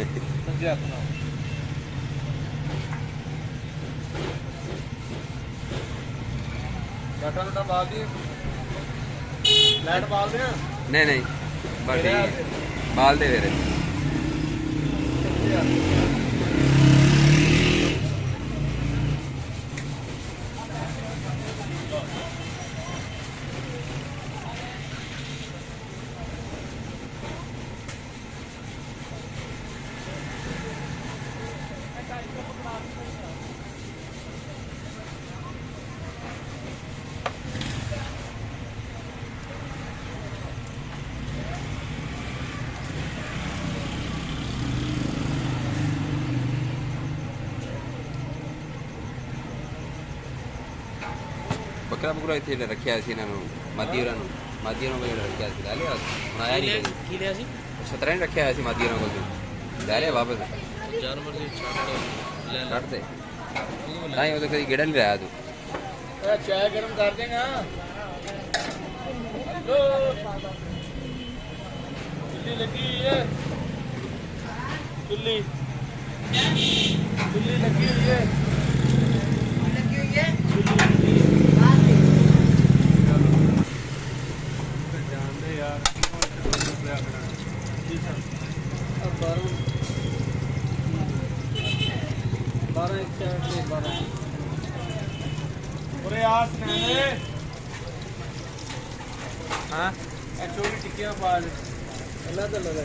ਸੱਜੇ ਹੱਥ ਨਾਲ ਗਾਟਾ ਲੁੱਟਾ ਬਾਲ ਦੀ ਲਾਈਟ ਬਾਲ ਦੇ ਆ नहीं नहीं बस ठीक है बाल दे मेरे ਸੱਜੇ ਹੱਥ बकरा बकरा इतने रखा है इन्होंने मादी होरां को रखा है ला लिया ਹੁਣ ਆਇਆ ਨਹੀਂ ਕੀ ਲਿਆ ਸੀ ਛਤਰਾ ਨਹੀਂ ਰੱਖਿਆ ਸੀ ਮਾਦੀ ਹੋਰਾਂ ਕੋਲ ਲੈ ਲਿਆ ਵਾਪਸ ਜਾਨਵਰ ਦੇ ਛੱਡ ਲੈ ਕੱਢ ਦੇ ਤਾਂ ਹੀ ਉਹ ਕਦੀ ਗੇੜਾ ਨਹੀਂ ਲਾਇਆ ਤੂੰ ਚਾय गरम कर देगा चुल्ली लगी हुई है चुल्ली चुल्ली लगी हुई है जानते यार 12 उरे आस ने हाँ छोटी टिक्कियां पा ले अल्लाह तो लगा